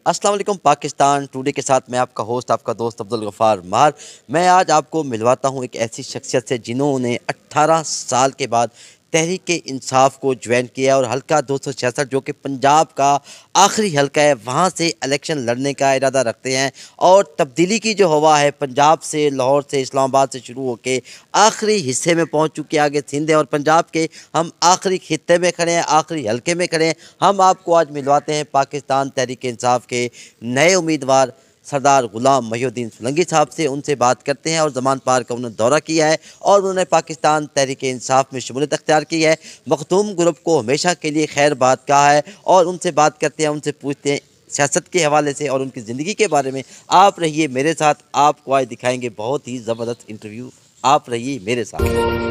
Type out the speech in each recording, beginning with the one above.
अस्सलाम वालेकुम पाकिस्तान टुडे के साथ मैं आपका होस्ट आपका दोस्त अब्दुल गफ़ार मार। मैं आज आपको मिलवाता हूं एक ऐसी शख्सियत से जिन्होंने 18 साल के बाद तहरीक इंसाफ को ज्वाइन किया और हल्का 266 जो कि पंजाब का आखिरी हल्का है वहां से इलेक्शन लड़ने का इरादा रखते हैं। और तब्दीली की जो हवा है पंजाब से, लाहौर से, इस्लामाबाद से शुरू होकर आखिरी हिस्से में पहुंच चुकी है, आगे सिंध है और पंजाब के हम आखिरी खित्ते में खड़े हैं, आखिरी हल्के में खड़े हैं। हम आपको आज मिलवाते हैं पाकिस्तान तहरीक इंसाफ के नए उम्मीदवार सरदार गुलाम मोहिउद्दीन सोलंकी साहब से। उनसे बात करते हैं और ज़मान पार का उन्होंने दौरा किया है और उन्होंने पाकिस्तान तहरीक इंसाफ में शमूलियत अख्तियार की है। मखदूम ग्रुप को हमेशा के लिए खैर बात कहा है और उनसे बात करते हैं, उनसे पूछते हैं सियासत के हवाले से और उनकी ज़िंदगी के बारे में। आप रहिए मेरे साथ, आपको आज दिखाएंगे बहुत ही ज़बरदस्त इंटरव्यू। आप रहिए मेरे साथ।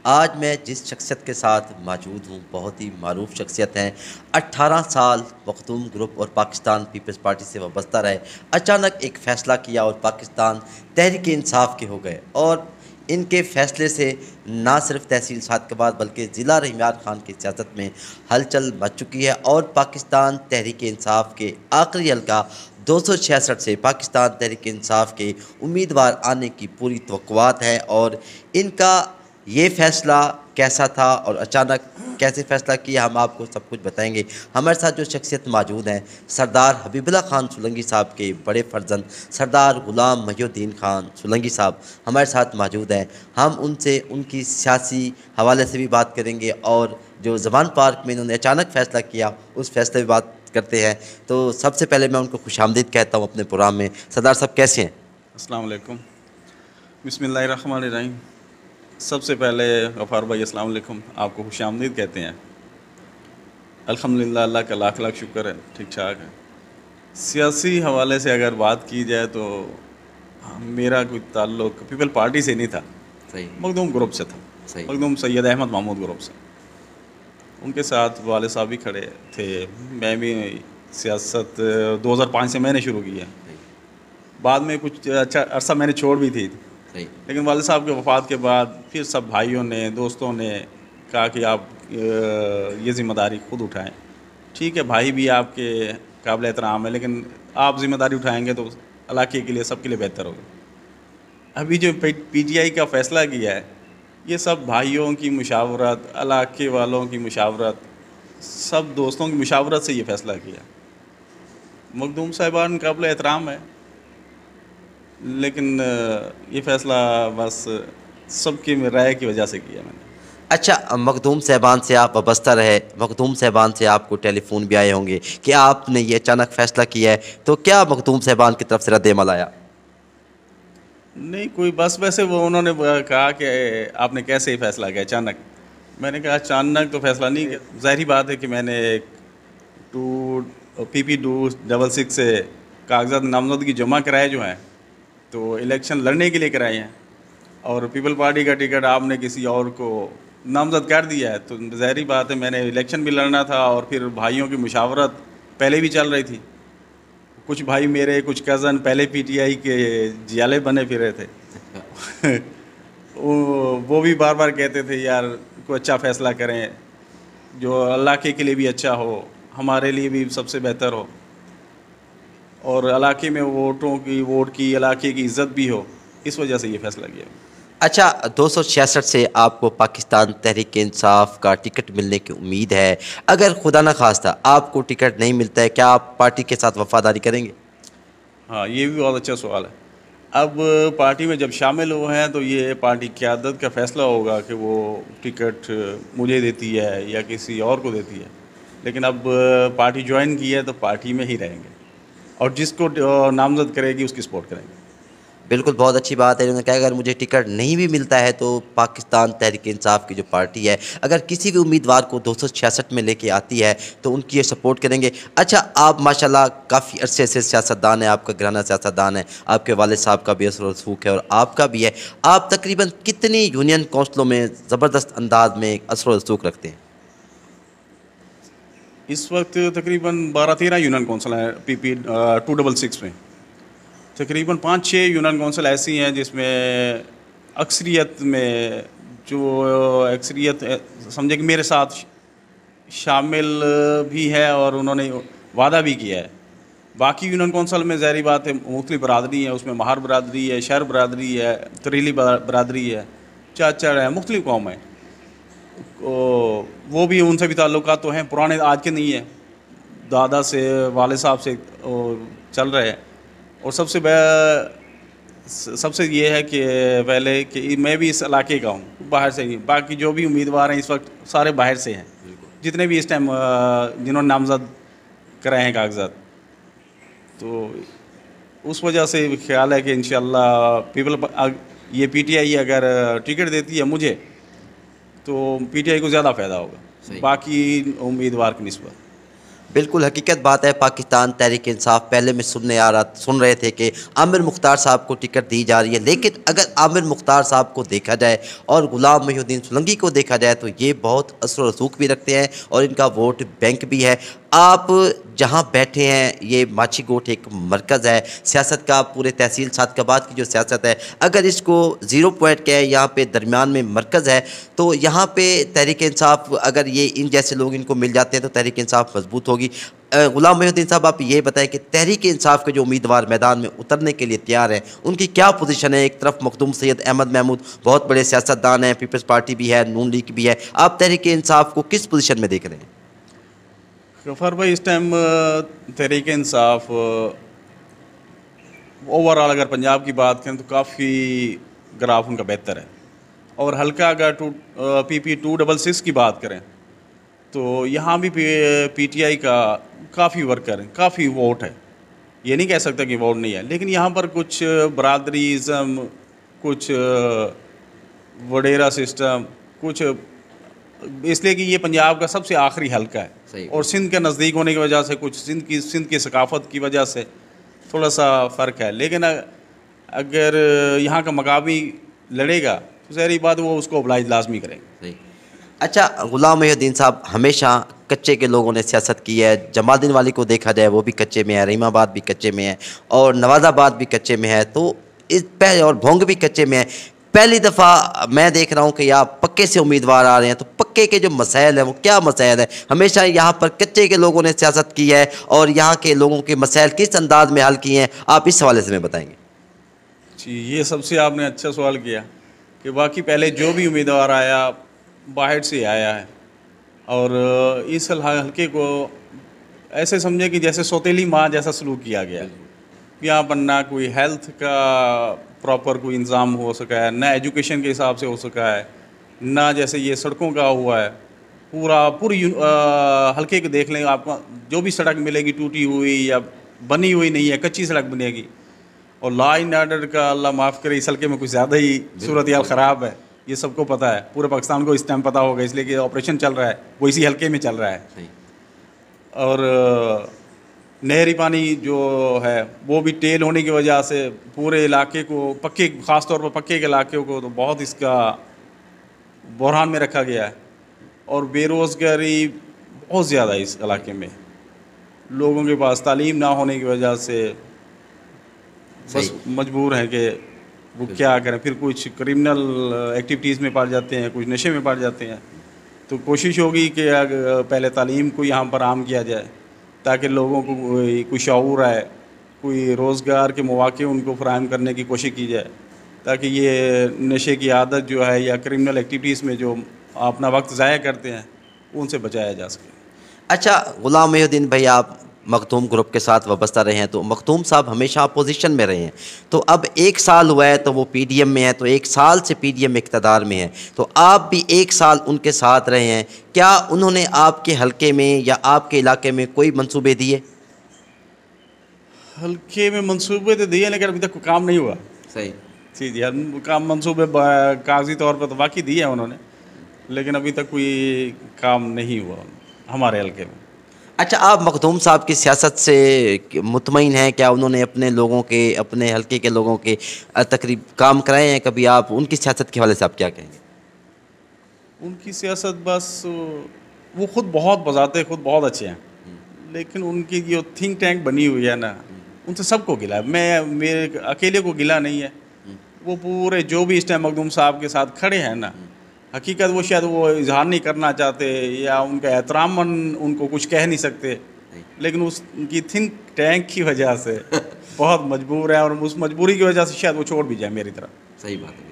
आज मैं जिस शख्सियत के साथ मौजूद हूँ बहुत ही मारूफ शख्सियत हैं। 18 साल मखदूम ग्रुप और पाकिस्तान पीपल्स पार्टी से वाबस्ता रहे। अचानक एक फ़ैसला किया और पाकिस्तान तहरीक इंसाफ के हो गए और इनके फ़ैसले से ना सिर्फ तहसील सादकाबाद बल्कि ज़िला रहीमार खान की सियासत में हलचल मच चुकी है। और पाकिस्तान तहरीक इंसाफ के आखिरी हल्का 266 से पाकिस्तान तहरीक इंसाफ के उम्मीदवार आने की पूरी तवक्कुआत है। और इनका ये फ़ैसला कैसा था और अचानक कैसे फ़ैसला किया, हम आपको सब कुछ बताएंगे। हमारे साथ जो शख्सियत मौजूद हैं सरदार हबीबुल्लाह खान सोलंकी साहब के बड़े फर्जंद सरदार गुलाम मोहिउद्दीन खान सोलंकी साहब हमारे साथ मौजूद हैं। हम उनसे उनकी सियासी हवाले से भी बात करेंगे और जो ज़बान पार्क में इन्होंने अचानक फ़ैसला किया उस फैसले पर बात करते हैं। तो सबसे पहले मैं उनको खुशामदीद कहता हूँ अपने प्रोग्राम में। सरदार साहब कैसे हैं? अस्सलाम वालेकुम, बिस्मिल्लाहिर्रहमानिर्रहीम। सबसे पहले गफ़ार भाई अस्सलाम वालेकुम, आपको खुशामदीद कहते हैं। अल्हम्दुलिल्लाह, अल्लाह का लाख लाख शुक्र है, ठीक ठाक है। सियासी हवाले से अगर बात की जाए तो मेरा कोई ताल्लुक़ पीपल पार्टी से नहीं था, सही, मखदूम ग्रुप से था। सही। मखदूम सैयद अहमद महमूद ग्रुप से, उनके साथ वाले साहब भी खड़े थे। मैं भी सियासत 2005 से मैंने शुरू की है। बाद में कुछ अच्छा अरसा मैंने छोड़ भी थी, लेकिन वाले साहब के वफ़ात के बाद फिर सब भाइयों ने, दोस्तों ने कहा कि आप ये ज़िम्मेदारी ख़ुद उठाएं। ठीक है, भाई भी आपके काबिल एहतराम है, लेकिन आप ज़िम्मेदारी उठाएंगे तो इलाके के लिए, सबके लिए बेहतर होगा। अभी जो पीटीआई का फ़ैसला किया है, ये सब भाइयों की मुशावरत, इलाके वालों की मुशावरत, सब दोस्तों की मुशावरत से ये फ़ैसला किया। मखदूम साहिबान काबिल एहतराम है, लेकिन ये फ़ैसला बस सबकी राय की वजह से किया मैंने। अच्छा, मखदूम साहबान से आप वाबस्ता रहे, मखदूम साहबान से आपको टेलीफोन भी आए होंगे कि आपने ये अचानक फ़ैसला किया है, तो क्या मखदूम साहबान की तरफ से रद्द-ए-अमल आया? नहीं कोई, बस वैसे वो उन्होंने कहा कि आपने कैसे ही फ़ैसला किया अचानक। मैंने कहा अचानक तो फ़ैसला नहीं किया, ज़ाहिर बात है कि मैंने PP266 से कागज़ात नामज़दगी जमा कराए जो हैं, तो इलेक्शन लड़ने के लिए कराए हैं। और पीपल पार्टी का टिकट आपने किसी और को नामज़द कर दिया है, तो ज़ाहिर बात है मैंने इलेक्शन भी लड़ना था। और फिर भाइयों की मुशावरत पहले भी चल रही थी। कुछ भाई मेरे, कुछ कज़न पहले पीटीआई के जियाले बने फिर रहे थे वो भी बार बार कहते थे यार कोई अच्छा फ़ैसला करें जो इलाके के लिए भी अच्छा हो, हमारे लिए भी सबसे बेहतर हो, और इलाके में वोट की इलाके की इज़्ज़त भी हो। इस वजह से ये फ़ैसला किया। अच्छा, 266 से आपको पाकिस्तान तहरीक इंसाफ का टिकट मिलने की उम्मीद है। अगर खुदा न खास्ता आपको टिकट नहीं मिलता है, क्या आप पार्टी के साथ वफ़ादारी करेंगे? हाँ, ये भी बहुत अच्छा सवाल है। अब पार्टी में जब शामिल हुए हैं तो ये पार्टी क़यादत का फ़ैसला होगा कि वो टिकट मुझे देती है या किसी और को देती है। लेकिन अब पार्टी ज्वाइन की है तो पार्टी में ही रहेंगे और जिसको नामज़द करेगी उसकी सपोर्ट करेंगे। बिल्कुल, बहुत अच्छी बात है। उन्होंने कहा अगर मुझे टिकट नहीं भी मिलता है तो पाकिस्तान तहरीक इंसाफ की जो पार्टी है अगर किसी भी उम्मीदवार को 266 में लेके आती है तो उनकी ये सपोर्ट करेंगे। अच्छा, आप माशाल्लाह काफ़ी अरसे से सियासतदान हैं, आपका घराना सियासतदान है, आपके वालिद साहब का भी असर रसूख है और आपका भी है। आप तकरीबन कितनी यूनियन कौंसलों में ज़बरदस्त अंदाज में असर रसूख रखते हैं? इस वक्त तकरीबन 12-13 यूनियन कौंसिल हैं PP 266 में। तकरीबन 5-6 यूनियन कौंसिल ऐसी हैं जिसमें अक्सरियत में जो अक्सरियत समझे कि मेरे साथ शामिल भी है और उन्होंने वादा भी किया है। बाकी यूनियन कौंसिल में ज़ाहिर बात है मुख्तलिफ बरादरी है, उसमें महार बरादरी है, शहर बरादरी है, तरीली बरादरी है, चाचड़ है, मुख्तलिफ कौम है। वो भी उनसे भी ताल्लुकात तो हैं, पुराने आज के नहीं है, दादा से वाले साहब से चल रहे हैं। और सबसे ये है कि पहले कि मैं भी इस इलाके का हूँ, बाहर से ही। बाकी जो भी उम्मीदवार हैं इस वक्त सारे बाहर से हैं, जितने भी इस टाइम जिन्होंने नामजद कराए हैं कागजात। तो उस वजह से ख्याल है कि इंशाअल्लाह ये PTI अगर टिकट देती है मुझे तो PTI को ज़्यादा फ़ायदा होगा बाकी उम्मीदवार की निस्बत। बिल्कुल हकीकत बात है। पाकिस्तान तहरीक इंसाफ पहले में सुन रहे थे कि आमिर मुख्तार साहब को टिकट दी जा रही है, लेकिन अगर आमिर मुख्तार साहब को देखा जाए और गुलाम मोहिउद्दीन सोलंकी को देखा जाए तो ये बहुत असर रसूख भी रखते हैं और इनका वोट बैंक भी है। आप जहां बैठे हैं ये माची गोट एक मरकज़ है सियासत का, पूरे तहसील सादकाबाद की जो सियासत है, अगर इसको ज़ीरो पॉइंट के यहाँ पे दरमियान में मरकज़ है तो यहाँ पे तहरीक इंसाफ अगर ये इन जैसे लोग इनको मिल जाते हैं तो तहरीक इंसाफ मजबूत होगी। गुलाम मोहिउद्दीन साहब आप ये बताएं कि तहरीक इंसाफ के जो उम्मीदवार मैदान में उतरने के लिए तैयार हैं उनकी क्या पोजीशन है? एक तरफ मखदूम सैयद अहमद महमूद बहुत बड़े सियासतदान हैं, पीपल्स पार्टी भी है, नून लीग भी है, आप तहरीक इंसाफ को किस पोजीशन में देख रहे हैं? गफ़ार भाई, इस टाइम तहरीक इंसाफ ओवरऑल अगर पंजाब की बात करें तो काफ़ी ग्राफ उनका बेहतर है। और हल्का अगर PP 266 की बात करें तो यहाँ भी PTI का काफ़ी वर्कर है, काफ़ी वोट है। ये नहीं कह सकता कि वोट नहीं है, लेकिन यहाँ पर कुछ बरादरीज़म, कुछ वडेरा सिस्टम, कुछ इसलिए कि ये पंजाब का सबसे आखिरी हल्का है और सिंध के नज़दीक होने की वजह से कुछ सिंध की सकाफ़त की वजह से थोड़ा सा फ़र्क है। लेकिन अगर यहाँ का मकामी लड़ेगा तो ज़ाहिर बात वो उसको ओबलाइज लाजमी करेंगे। अच्छा, गुलाम मोहिउद्दीन साहब हमेशा कच्चे के लोगों ने सियासत की है। जमालुद्दीन वाली को देखा जाए वो भी कच्चे में है, रहीमाबाद भी कच्चे में है और नवाज़ाबाद भी कच्चे में है, तो इस पे और भोंग भी कच्चे में है। पहली दफ़ा मैं देख रहा हूँ कि यहाँ पक्के से उम्मीदवार आ रहे हैं, तो पक्के के जो मसाइल हैं वो क्या मसाइल है? हमेशा यहाँ पर कच्चे के लोगों ने सियासत की है और यहाँ के लोगों के मसाइल किस अंदाज में हल किए हैं, आप इस हवाले से मैं बताएंगे। जी, ये सबसे आपने अच्छा सवाल किया कि बाकी पहले जो भी उम्मीदवार आया बाहर से आया है और इस हल्के को ऐसे समझे कि जैसे सौतेली माँ जैसा सलूक किया गया। यहाँ पर ना कोई हेल्थ का प्रॉपर कोई इंतज़ाम हो सका है, ना एजुकेशन के हिसाब से हो सका है, ना जैसे ये सड़कों का हुआ है। पूरी हल्के को देख लें आपको, जो भी सड़क मिलेगी टूटी हुई या बनी हुई नहीं है, कच्ची सड़क बनेगी। और लॉ एंड ऑर्डर का अल्लाह माफ़ करे इस हल्के में कुछ ज़्यादा ही सूरत हाल ख़राब है, ये सबको पता है, पूरे पाकिस्तान को इस टाइम पता होगा, इसलिए कि ऑपरेशन चल रहा है वो इसी हल्के में चल रहा है। और नहरी पानी जो है वो भी टेल होने की वजह से पूरे इलाके को पक्के, ख़ास तौर पर पक्के के इलाके को तो बहुत इसका बहरान में रखा गया है। और बेरोज़गारी बहुत ज़्यादा है इस इलाके में, लोगों के पास तालीम ना होने की वजह से बस मजबूर हैं कि वो क्या करें, फिर कुछ क्रिमिनल एक्टिविटीज़ में पड़ जाते हैं, कुछ नशे में पड़ जाते हैं। तो कोशिश होगी कि पहले तालीम को यहाँ पर आम किया जाए ताकि लोगों को कोई शऊर आए, कोई रोज़गार के मौके उनको फराहम करने की कोशिश की जाए ताकि ये नशे की आदत जो है या क्रिमिनल एक्टिविटीज़ में जो अपना वक्त ज़ाया करते हैं उनसे बचाया जा सके। अच्छा गुलाम मोहिउद्दीन भाई, आप मखदूम ग्रुप के साथ वाबस्ता रहे हैं, तो मखदूम साहब हमेशा अपोजिशन में रहे हैं, तो अब 1 साल हुआ है तो वो PDM में है, तो 1 साल से PDM इक़्तिदार में है, तो आप भी 1 साल उनके साथ रहे हैं, क्या उन्होंने आपके हलके में या आपके इलाके में कोई मंसूबे दिए? हल्के में मंसूबे तो दिए लेकिन अभी तक कोई काम नहीं हुआ। सही जी, काम मंसूबे कागजी तौर पर तो बाकी दिए हैं उन्होंने, लेकिन अभी तक कोई काम नहीं हुआ हमारे हल्के में। अच्छा, आप मखदूम साहब की सियासत से मुतमईन हैं? क्या उन्होंने अपने लोगों के, अपने हल्के के लोगों के तकरीब काम कराए हैं कभी? आप उनकी सियासत के हवाले से आप क्या कहेंगे? उनकी सियासत बस वो खुद बहुत बजाते खुद बहुत अच्छे हैं, लेकिन उनकी जो थिंक टैंक बनी हुई है ना, उनसे सबको गिला है। मैं मेरे अकेले को गिला नहीं है, वो पूरे जो भी इस टाइम मखदूम साहब के साथ खड़े हैं ना, हकीकत वो शायद वो इजहार नहीं करना चाहते या उनका एहतरामन उनको कुछ कह नहीं सकते, लेकिन उनकी थिंक टैंक की वजह से बहुत मजबूर है, और उस मजबूरी की वजह से शायद वो छोड़ भी जाए मेरी तरह। सही बात है।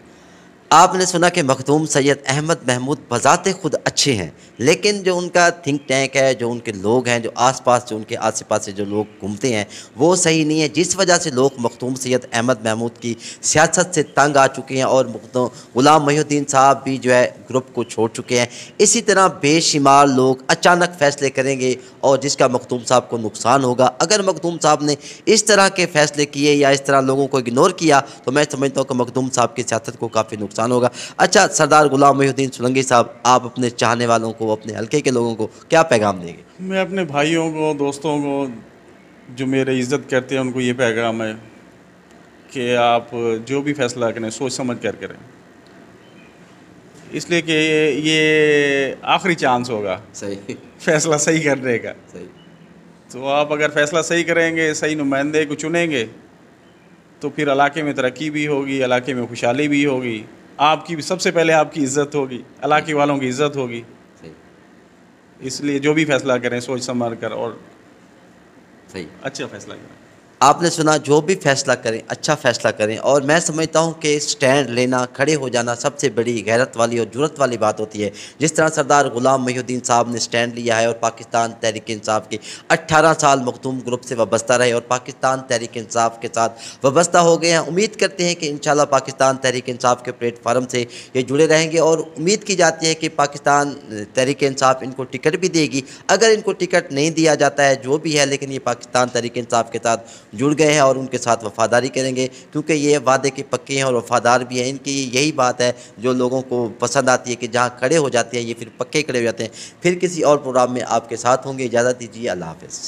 आपने सुना कि मखदूम सैयद अहमद महमूद बजाते खुद अच्छे हैं, लेकिन जो उनका थिंक टैंक है, जो उनके लोग हैं, जो आसपास जो उनके आस पास से जो लोग घूमते हैं, वो सही नहीं है, जिस वजह से लोग मखदूम सैयद अहमद महमूद की सियासत से तंग आ चुके हैं और गुलाम मोहिउद्दीन साहब भी जो है ग्रुप को छोड़ चुके हैं। इसी तरह बेशुमार लोग अचानक फैसले करेंगे और जिसका मखदूम साहब को नुकसान होगा। अगर मखदूम साहब ने इस तरह के फैसले किए या इस तरह लोगों को इग्नोर किया तो मैं समझता हूँ कि मखदूम साहब की सियासत को काफ़ी नुकसान होगा। अच्छा, सरदार गुलाम मोहिउद्दीन सोलंकी साहब, आप अपने चाहने वालों को, अपने हल्के के लोगों को क्या पैगाम देंगे? मैं अपने भाइयों को, दोस्तों को जो मेरे इज़्ज़त करते हैं, उनको ये पैगाम है कि आप जो भी फैसला करें सोच समझ कर करें, इसलिए कि ये आखिरी चांस होगा सही। फैसला सही करने का। सही। तो आप अगर फैसला सही करेंगे, सही नुमाइंदे को चुनेंगे, तो फिर इलाके में तरक्की भी होगी, इलाके में खुशहाली भी होगी, आपकी भी सबसे पहले आपकी इज़्ज़त होगी, इलाके वालों की इज़्ज़त होगी। सही। इसलिए जो भी फैसला करें सोच समझ कर और सही। अच्छा फैसला करें। आपने सुना, जो भी फैसला करें अच्छा फैसला करें, और मैं समझता हूं कि स्टैंड लेना, खड़े हो जाना सबसे बड़ी गैरत वाली और जुर्रत वाली बात होती है। जिस तरह सरदार गुलाम मोहिउद्दीन साहब ने स्टैंड लिया है और पाकिस्तान तहरीक इंसाफ के 18 साल मखदूम ग्रुप से वाबस्ता रहे और पाकिस्तान तहरीक इंसाफ के साथ वाबस्ता हो गए हैं। उम्मीद करते हैं कि इंशाल्लाह पाकिस्तान तहरीक इंसाफ के प्लेटफार्म से ये जुड़े रहेंगे और उम्मीद की जाती है कि पाकिस्तान तहरीक इंसाफ इनको टिकट भी देगी। अगर इनको टिकट नहीं दिया जाता है जो भी है, लेकिन ये पाकिस्तान तहरीक इंसाफ के साथ जुड़ गए हैं और उनके साथ वफादारी करेंगे, क्योंकि ये वादे के पक्के हैं और वफादार भी हैं। इनकी यही बात है जो लोगों को पसंद आती है कि जहाँ खड़े हो जाते हैं ये फिर पक्के खड़े हो जाते हैं। फिर किसी और प्रोग्राम में आपके साथ होंगे। इजाज़त दीजिए, अल्लाह हाफ़िज़।